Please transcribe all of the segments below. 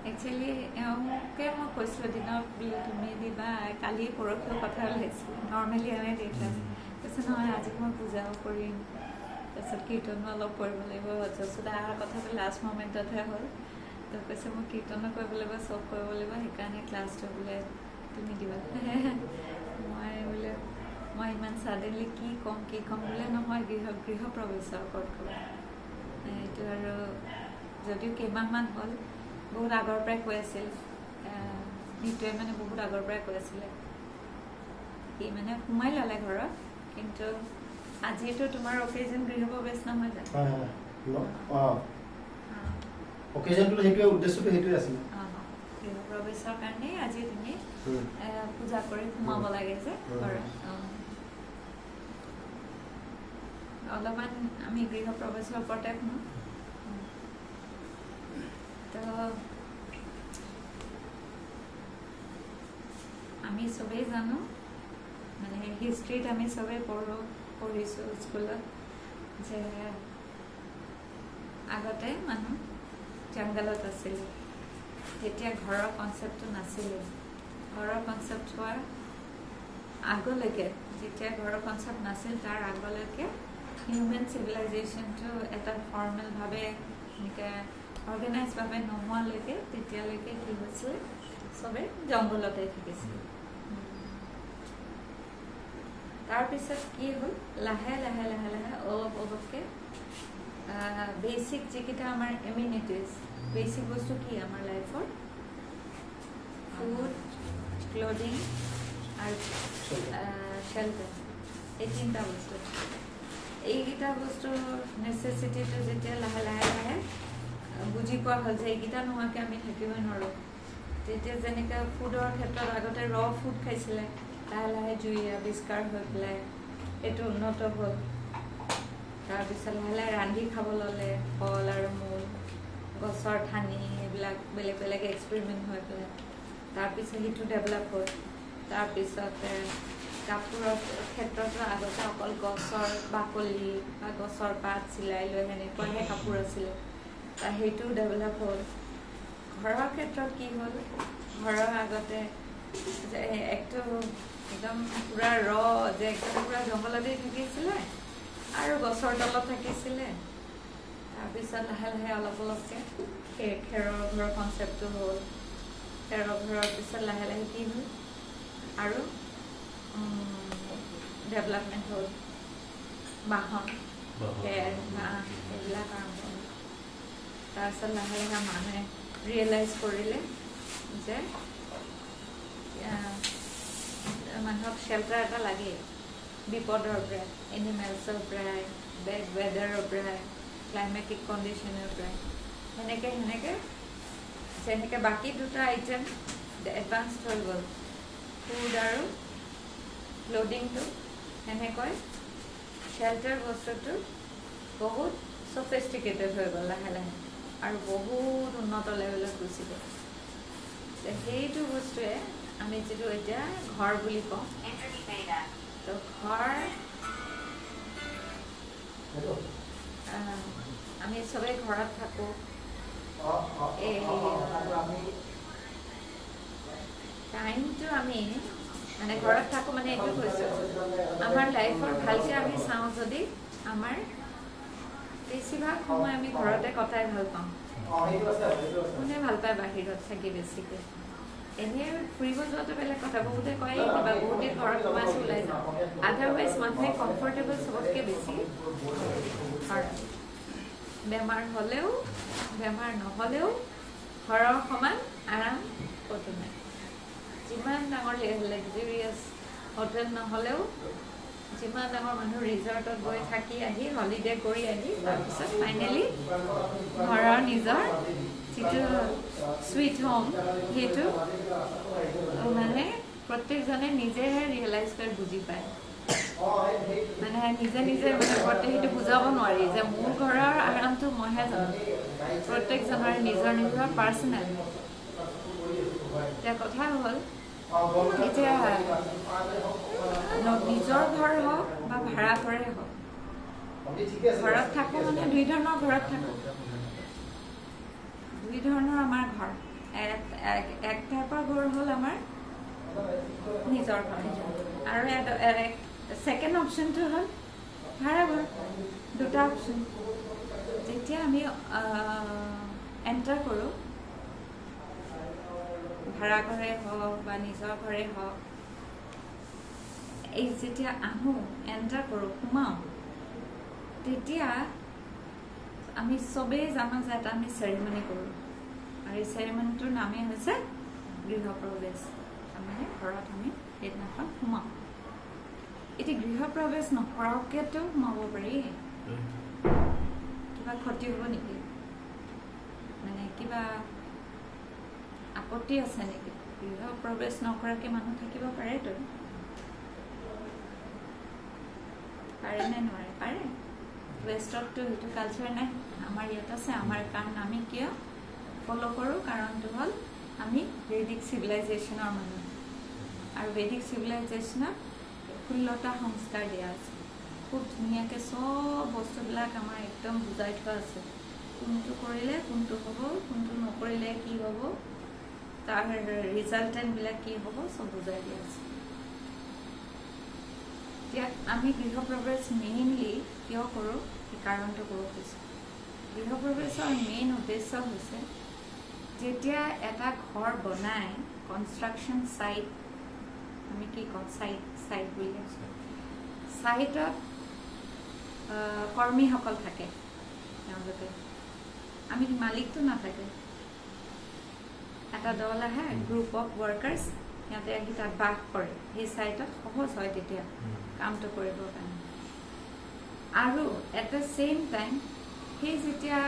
actually এওঁকে মই কৈছিলোঁ দিনত বোলে তুমি দিবা কালি পৰহিও কথা ওলাইছিল নৰ্মেলি আমি দেখাম কৈছে নহয় আজি মই পূজাও কৰিম তাৰপিছত কীৰ্তনো অলপ কৰিব লাগিব যশোদা কথাটো লাষ্ট মমেণ্টতহে হ'ল তো কৈছে মই কীৰ্তনো কৰিব লাগিব চব কৰিব লাগিব সেইকাৰণে ক্লাছটো বোলে তুমি দিবা মই বোলে মই ইমান ছাডেনলি কি ক'ম বোলে নহয় গৃহ প্ৰৱেশৰ ওপৰত ক'ব এইটো আৰু যদিও কেইমাহমান হ'ল বহুত আগৰ পৰাই কৈ আছিল নিতুৱে মানে বহুত আগৰ পৰাই কৈ আছিলে সি মানে সোমাই ল'লে ঘৰত কিন্তু আজিতো তোমাৰ অকেজন গৃহ প্ৰৱেশ নহয় জানো অকেজনটো সেইটোৱে উদ্দেশ্যটো সেইটোৱে আছিল গৃহ প্ৰৱেশৰ কাৰণে আজি তুমি পূজা কৰি সোমাব লাগে যে ঘৰত অলপমান আমি গৃহ প্ৰৱেশৰ ওপৰতে শুনো তো আমি চবেই জানো মানে হিষ্ট্ৰীত আমি চবেই পঢ়িছোঁ স্কুলত যে আগতে মানুহ জংঘলত আছিলে তেতিয়া ঘৰৰ কনচেপ্টটো নাছিলে ঘৰৰ কনচেপ্ট হোৱাৰ আগলৈকে যেতিয়া ঘৰৰ কনচেপ্ট নাছিল তাৰ আগলৈকে হিউমেন চিভিলাইজেশ্যনটো এটা ফৰ্মেলভাৱে এনেকৈ অৰ্গেনাইজভাৱে নোহোৱালৈকে তেতিয়ালৈকে কি হৈছিলে চবেই জংঘলতে থাকিছিল তাৰপিছত কি হ'ল লাহে লাহে লাহে লাহে অলপকৈ বেচিক যিকেইটা আমাৰ ইমিউনিটিজ বেচিক বস্তু কি আমাৰ লাইফৰ ফুড ক্লথিং আৰু শেল্টাৰ এই তিনিটা বস্তু এইকেইটা বস্তুৰ নেচেচিটিটো যেতিয়া লাহে লাহে লাহে বুজি পোৱা হ'ল যে এইকেইটা নোহোৱাকৈ আমি থাকিবই নোৱাৰোঁ তেতিয়া যেনেকৈ ফুডৰ ক্ষেত্ৰত আগতে ফুড খাইছিলে লাহে লাহে জুই আৱিষ্কাৰ হৈ পেলাই এইটো উন্নত হ'ল তাৰপিছত লাহে লাহে ৰান্ধি খাব ল'লে ফল আৰু মূল গছৰ ঠানি এইবিলাক বেলেগ বেলেগ এক্সপেৰিমেণ্ট হৈ পেলাই তাৰপিছত সেইটো ডেভেলপ হ'ল তাৰপিছতে কাপোৰৰ ক্ষেত্ৰতো আগতে অকল গছৰ বাকলি বা গছৰ পাত চিলাই লৈ সেনেকুৱাহে কাপোৰ আছিলে সেইটো ডেভেলপ হ'ল ঘৰৰ ক্ষেত্ৰত কি হ'ল ঘৰৰ আগতে যে একটো একদম পুৰা যে একদম পুৰা জংঘলতে থাকিছিলে আৰু গছৰ তলত থাকিছিলে তাৰপিছত লাহে লাহে অলপ অলপকৈ খেৰৰ ঘৰৰ কনচেপ্টটো হ'ল খেৰৰ ঘৰৰ পিছত লাহে লাহে কি হ'ল আৰু ডেভেলপমেণ্ট হ'ল বাহন খেৰ ঘাঁহ এইবিলাক আৰম্ভ হ'ল তাৰপিছত লাহে লাহে মানুহে ৰিয়েলাইজ কৰিলে যে মানুহক শেল্টাৰ এটা লাগেই বিপদৰ পৰাই এনিমেলছৰ পৰাই বেড ৱেডাৰৰ পৰাই ক্লাইমেটিক কণ্ডিশ্যনৰ পৰাই সেনেকৈ বাকী দুটা আইটেম এডভান্স হৈ গ'ল ফুড আৰু ক্লথিংটো সেনেকৈ শেল্টাৰ বস্তুটো বহুত ছফিষ্টিকেটেড হৈ গ'ল লাহে লাহে আৰু বহুত উন্নত লেভেলত গুচি গ'ল সেইটো বস্তুৱে আমি যিটো এতিয়া ঘৰ বুলি কওঁ তো ঘৰ আমি চবেই ঘৰত থাকোঁ টাইমটো আমি মানে ঘৰত থাকোঁ মানে এইটো কৈছোঁ আমাৰ লাইফৰ ভালকৈ আমি চাওঁ যদি আমাৰ বেছিভাগ সময় আমি ঘৰতে কটাই ভাল পাওঁ কোনে ভাল পায় বাহিৰত থাকি বেছিকৈ এনেই ফুৰিব যোৱাটো বেলেগ কথা বহুতে কয় কিবা বহুতে ঘৰত সোমাইছোঁ ওলাই যাওঁ আদাৰৱাইজ মানুহে কমফৰ্টেবল চবতকৈ বেছি ঘৰত বেমাৰ হ'লেও বেমাৰ নহ'লেও ঘৰৰ সমান আৰাম ক'তো নাই যিমান ডাঙৰ লাক্সাৰিয়াছ হোটেল নহ'লেও যিমান ডাঙৰ মানুহ ৰিজৰ্টত গৈ থাকি আহি হলিডে কৰি আহি তাৰপিছত ফাইনেলি ঘৰৰ নিজৰ যিটো চুইট হোম সেইটো মানে প্ৰত্যেকজনে নিজেহে ৰিয়েলাইজ কৰি বুজি পায় মানে নিজে নিজে মানে সেইটো বুজাব নোৱাৰি যে মোৰ ঘৰৰ আৰামটো মইহে জানো প্ৰত্যেকজনৰ নিজৰ নিজৰ পাৰ্চনেল এতিয়া কথা হ'ল এতিয়া নিজৰ ঘৰ হওক বা ভাড়া ঘৰে হওক ঘৰত থাকোঁ মানে দুই ধৰণৰ ঘৰত থাকোঁ দুই ধৰণৰ আমাৰ ঘৰ এক টাইপৰ ঘৰ হ'ল আমাৰ নিজৰ ঘৰ আৰু ছেকেণ্ড অপশ্যনটো হ'ল ভাড়া ঘৰ দুটা অপশ্যন যেতিয়া আমি এণ্টাৰ কৰোঁ ভাড়া ঘৰে হওক বা নিজৰ ঘৰে হওক এই যেতিয়া আহোঁ এণ্টাৰ কৰোঁ সোমাওঁ তেতিয়া আমি চবেই জানো যে এটা আমি চেৰিমনি কৰোঁ আৰু এই চেৰিমনিটোৰ নামেই হৈছে গৃহপ্ৰৱেশ তাৰমানে ঘৰত আমি সেইদিনাখন সোমাওঁ এতিয়া গৃহপ্ৰৱেশ নকৰাকৈতো সোমাব পাৰি কিবা ক্ষতি হ'ব নেকি মানে কিবা আপত্তি আছে নেকি গৃহপ্ৰৱেশ নকৰাকৈ মানুহ থাকিব পাৰেতো পাৰে নে নোৱাৰে পাৰে ৱেষ্টততো সেইটো কালচাৰ নাই আমাৰ ইয়াত আছে আমাৰ কাৰণ আমি কিয় ফ'ল' কৰোঁ কাৰণটো হ'ল আমি বৈদিক চিভিলাইজেশ্যনৰ মানুহ আৰু বৈদিক চিভিলাইজেশ্যনত 16টা সংস্কাৰ দিয়া আছে খুব ধুনীয়াকৈ চব বস্তুবিলাক আমাৰ একদম বুজাই থোৱা আছে কোনটো কৰিলে কোনটো হ'ব কোনটো নকৰিলে কি হ'ব তাৰ ৰিজাল্টেণ্টবিলাক কি হ'ব চব বুজাই দিয়া আছে এতিয়া আমি গৃহপ্ৰৱেশ মেইনলি কিয় কৰোঁ সেই কাৰণটো ক'ব খুজিছোঁ গৃহপ্ৰৱেশৰ মেইন উদ্দেশ্য হৈছে যেতিয়া এটা ঘৰ বনাই কনষ্ট্ৰাকশ্যন ছাইট আমি কি কওঁ ছাইট বুলি ছাইটত কৰ্মীসকল থাকে তেওঁলোকে আমি মালিকটো নাথাকে এটা দল আহে গ্ৰুপ অফ ৱৰ্কাৰ্ছ সিহঁতে আহি তাত বাস কৰে সেই ছাইটত সহজ হয় তেতিয়া কামটো কৰিবৰ কাৰণে আৰু এট দ্য ছেইম টাইম সেই যেতিয়া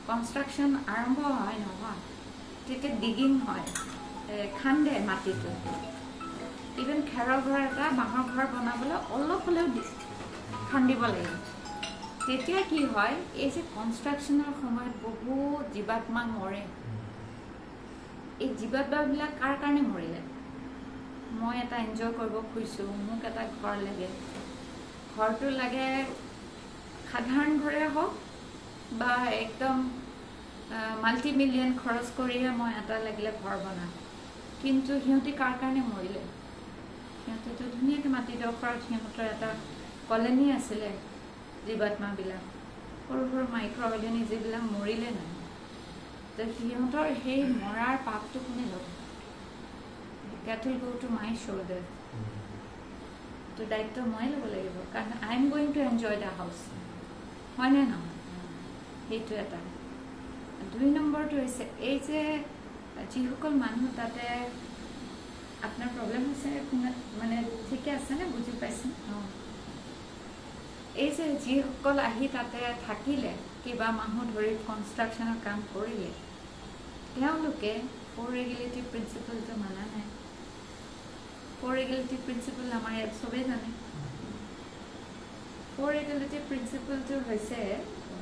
কনষ্ট্ৰাকশ্যন আৰম্ভ হয় নহয় তেতিয়া ডিগিং হয় খান্দে মাটিটো ইভেন খেৰৰ ঘৰ এটা বাঁহৰ ঘৰ বনাবলৈ অলপ হ'লেও খান্দিব লাগিব তেতিয়া কি হয় এই যে কনষ্ট্ৰাকশ্যনৰ সময়ত বহুত জীৱাত্মা মৰে এই জীৱাত্মাবিলাক কাৰ কাৰণে মৰিলে মই এটা এনজয় কৰিব খুজিছোঁ মোক এটা ঘৰ লাগে ঘৰটো লাগে সাধাৰণ ঘৰে হওক বা একদম মাল্টি মিলিয়ন খৰচ কৰিহে মই এটা লাগিলে ঘৰ বনাম কিন্তু সিহঁতি কাৰ কাৰণে মৰিলে সিহঁতেতো ধুনীয়াকৈ মাটিডোখৰত সিহঁতৰ এটা কলনী আছিলে জীৱাত্মাবিলাক সৰু সৰু মাইক্ৰ' অৰ্গেনিজমবিলাক মৰিলে নাই তো সিহঁতৰ সেই মৰাৰ পাপটো কোনে ল'ব that will go to my shoulder তো দায়িত্ব মই ল'ব লাগিব কাৰণ I am going to enjoy the house হয়নে নহয় সেইটো এটা দুই নম্বৰটো হৈছে এই যে যিসকল মানুহ তাতে আপোনাৰ প্ৰব্লেম হৈছে মানে ঠিকে আছেনে বুজি পাইছে এই যে যিসকল আহি তাতে থাকিলে কিবা মানুহ ধৰি কনষ্ট্ৰাকশ্যনৰ কাম কৰিলে তেওঁলোকে ফ'ৰ ৰেগুলেটিভ প্ৰিন্সিপলটো মানা নাই ফ'ৰ ৰেগুলেটিভ প্ৰিন্সিপল আমাৰ ইয়াত চবেই জানে ফ'ৰ ৰেগুলেটিভ প্ৰিন্সিপলটো হৈছে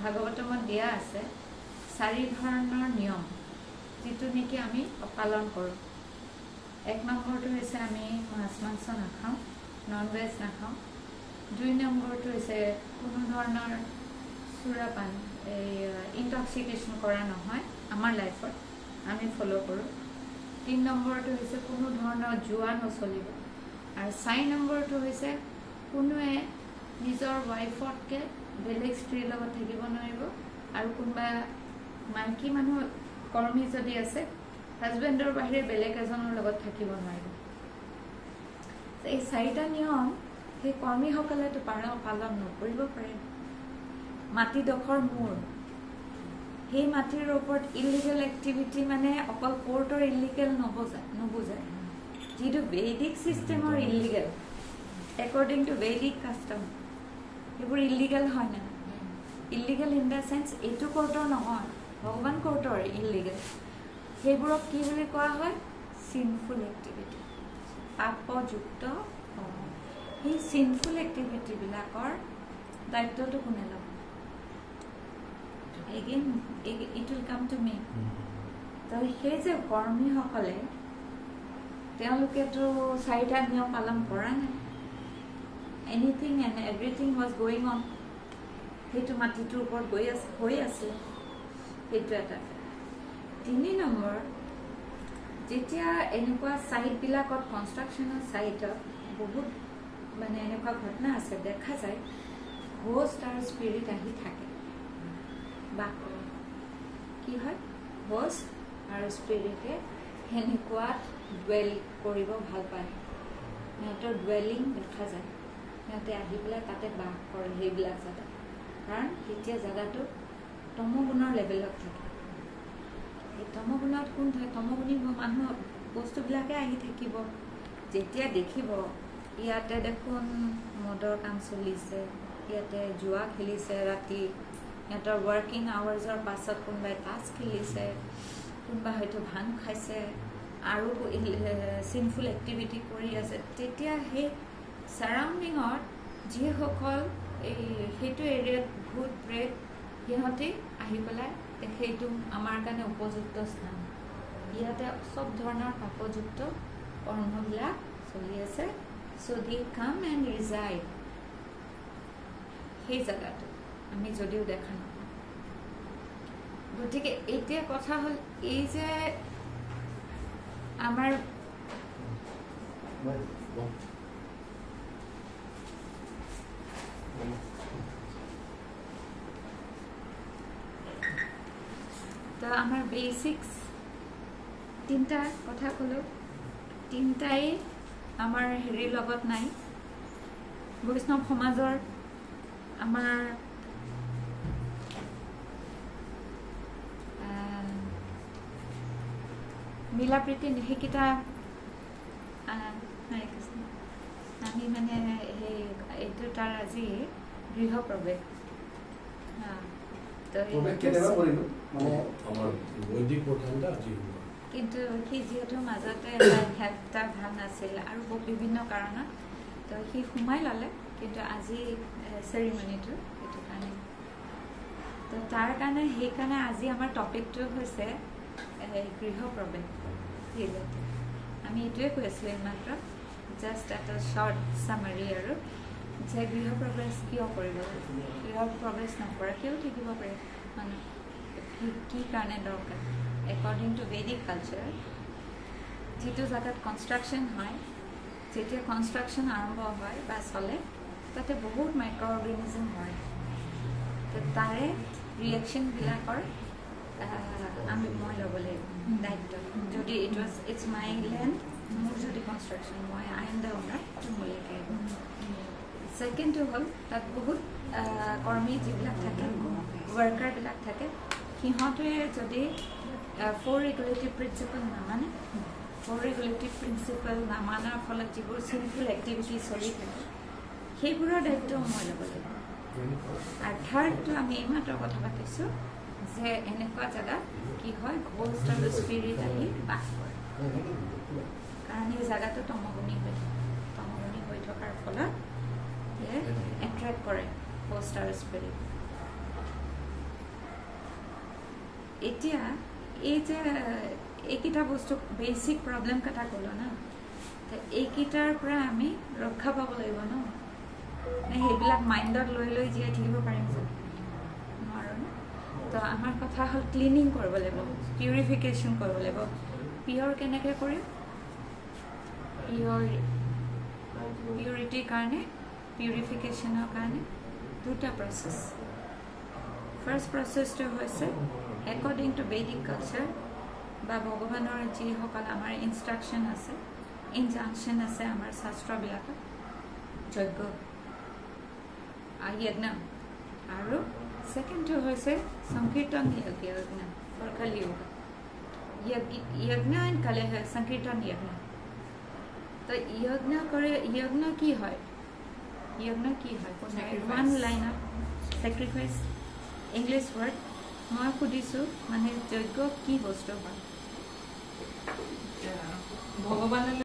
ভাগৱতমত দিয়া আছে 4 ধৰণৰ নিয়ম যিটো নেকি আমি পালন কৰোঁ 1 নম্বৰটো হৈছে আমি মাছ মাংস নাখাওঁ নন ভেজ নাখাওঁ 2 নম্বৰটো হৈছে কোনো ধৰণৰ সুৰাপান এই ইনটক্সিকেশ্যন কৰা নহয় আমাৰ লাইফত আমি ফ'ল' কৰোঁ 3 নম্বৰটো হৈছে কোনো ধৰণৰ জুৱা নচলিব আৰু 4 নম্বৰটো হৈছে কোনোৱে নিজৰ ৱাইফতকৈ বেলেগ স্ত্ৰীৰ লগত থাকিব নোৱাৰিব আৰু কোনোবা মাইকী মানুহ কৰ্মী যদি আছে হাজবেণ্ডৰ বাহিৰে বেলেগ এজনৰ লগত থাকিব নোৱাৰিব এই 4টা নিয়ম সেই কৰ্মীসকলেতো পালন নকৰিব পাৰে মাটিডোখৰ মূৰ সেই মাটিৰ ওপৰত ইলিগেল এক্টিভিটি মানে অকল কোৰ্টৰ ইলিগেল নুবুজায় যিটো বৈদিক ছিষ্টেমৰ ইলিগেল একৰ্ডিং টু বৈদিক কাষ্টম সেইবোৰ ইলিগেল হয় না ইলিগেল ইন দ্য চেন্স এইটো কোৰ্টৰ নহয় ভগৱান কোৰ্টৰ ইলিগেল সেইবোৰক কি বুলি কোৱা হয় চিনফুল এক্টিভিটি পাপযুক্ত সেই চিনফুল এক্টিভিটিবিলাকৰ দায়িত্বটো কোনে ল'ব again it will come to me তো সেই যে কৰ্মীসকলে তেওঁলোকেতো 4টা নিয়ম পালন কৰা নাই anything and everything was going on সেইটো মাটিটোৰ ওপৰত হৈ আছিলে সেইটো এটা তিনি নম্বৰ যেতিয়া এনেকুৱা সাইটবিলাকত কনষ্ট্ৰাকচনৰ সাইটত বহুত মানে এনেকুৱা ঘটনা আছে দেখা যায় হোষ্ট আৰু স্পিৰিট আহি থাকে বাস কৰে কি হয় হোষ্ট আৰু স্পিৰিটে সেনেকুৱাত ডুৱেল কৰিব ভাল পায় সিহঁতৰ ডুৱেলিং দেখা যায় সিহঁতে আহি পেলাই তাতে বাস কৰে সেইবিলাক জেগাত কাৰণ তেতিয়া জেগাটো তমগুণৰ লেভেলত থাকে এই তমগুণত কোন থাকে তমগুণী মানুহ বস্তুবিলাকে আহি থাকিব যেতিয়া দেখিব ইয়াতে দেখোন মদৰ কাম চলিছে ইয়াতে জুৱা খেলিছে ৰাতি সিহঁতৰ ৱৰ্কিং আৱাৰ্ছৰ পাছত কোনোবাই তাছ খেলিছে কোনোবা হয়তো ভাং খাইছে আৰু চিনফুল এক্টিভিটি কৰি আছে তেতিয়া সেই চাৰাউণ্ডিঙত যিসকল এই সেইটো এৰিয়াত ভূত প্ৰেত সিহঁতে আহি পেলাই সেইটো আমাৰ কাৰণে উপযুক্ত স্থান ইয়াতে চব ধৰণৰ পাপযুক্ত কৰ্মবিলাক চলি আছে চ' দি কাম এণ্ড ৰিজাইড সেই জেগাটো আমি যদিও দেখা নাপাওঁ গতিকে এতিয়া কথা হ'ল এই যে আমাৰ তো আমাৰ বেচিক্স তিনিটা কথা ক'লোঁ তিনিটাই আমাৰ হেৰিৰ লগত নাই বৈষ্ণৱ সমাজৰ আমাৰ মিলা প্ৰীতি সেইকেইটা আমি মানে সেই এইটো তাৰ আজি গৃহপ্ৰৱেশ কিন্তু সি যিহেতু মাজতে এটা ভাল নাছিল আৰু বিভিন্ন কাৰণত তো সি সোমাই ল'লে কিন্তু আজি চেৰিমনিটো সেইটো কাৰণে তো তাৰ কাৰণে সেইকাৰণে আজি আমাৰ টপিকটো হৈছে গৃহপ্ৰৱেশ ৰিলেটেড আমি এইটোৱে কৈ আছিলোঁ এইমাত্ৰ জাষ্ট এটা শ্বৰ্ট চামাৰী আৰু যে গৃহপ্ৰৱেশ কিয় কৰিব গৃহপ্ৰৱেশ নকৰাকৈও থাকিব পাৰে মানুহ কি কাৰণে দৰকাৰ একৰ্ডিং টু বেদিক কালচাৰ যিটো জেগাত কনষ্ট্ৰাকশ্যন হয় যেতিয়া কনষ্ট্ৰাকশ্যন আৰম্ভ হয় বা চলে তাতে বহুত মাইক্ৰ' অৰ্গেনিজম হয় তো তাৰে ৰিয়েকশ্যনবিলাকৰ মই ল'ব লাগিব দায়িত্ব যদি ইটছ মাই লেণ্ড মোৰ যদি কনষ্ট্ৰাকশ্যন মই আই এম দ্য অ'নাৰ মোৰ লেকে ছেকেণ্ডটো হ'ল তাত বহুত কৰ্মী যিবিলাক থাকে ৱৰ্কাৰবিলাক থাকে সিহঁতে যদি ফ'ৰ ৰেগুলেটিভ প্ৰিন্সিপল নামানে ফ'ৰ ৰেগুলেটিভ প্ৰিন্সিপল নামানাৰ ফলত যিবোৰ চিনফুল এক্টিভিটি চলি থাকে সেইবোৰৰ দায়িত্ব মই ল'ব লাগিব আৰু থাৰ্ডটো আমি এইমাত্ৰ কথা পাতিছোঁ যে এনেকুৱা জেগাত কি হয় ঘোষ্ট আৰু স্পিৰিট আহি বাস কৰে কাৰণ এই জেগাটো তমগুণী হৈ থকাৰ ফলত এট্ৰেক্ট কৰে ঘোষ্ট আৰু স্পিৰিট এতিয়া এই যে এইকেইটা বস্তু বেচিক প্ৰব্লেম কেইটা ক'লোঁ ন এইকেইটাৰ পৰা আমি ৰক্ষা পাব লাগিব ন সেইবিলাক মাইণ্ডত লৈ জীয়াই থাকিব পাৰিম যে নোৱাৰোঁ ন তো আমাৰ কথা হ'ল ক্লিনিং কৰিব লাগিব পিউৰিফিকেশ্যন কৰিব লাগিব পিয়ৰ কেনেকৈ কৰিম পিউৰিটিৰ কাৰণে পিউৰিফিকেশ্যনৰ কাৰণে দুটা প্ৰচেছ ফাৰ্ষ্ট প্ৰচেছটো হৈছে একৰ্ডিং টু বেদিক কালচাৰ বা ভগৱানৰ যিসকল আমাৰ ইনষ্ট্ৰাকশ্যন আছে ইনজাংশ্যন আছে আমাৰ শাস্ত্ৰবিলাকত যজ্ঞ যজ্ঞ আৰু ছেকেণ্ডটো হৈছে সংকীৰ্তন যজ্ঞ ফৰ কলিযুগ যজ্ঞ এণ্ড কলে সংকীৰ্তন যজ্ঞ তো যজ্ঞ কি হয় ওৱান লাইনত ছেক্ৰিফাইচ ইংলিছ ৱৰ্ড মই সুধিছোঁ মানে যজ্ঞ কি বস্তু হয় ভগৱানলৈ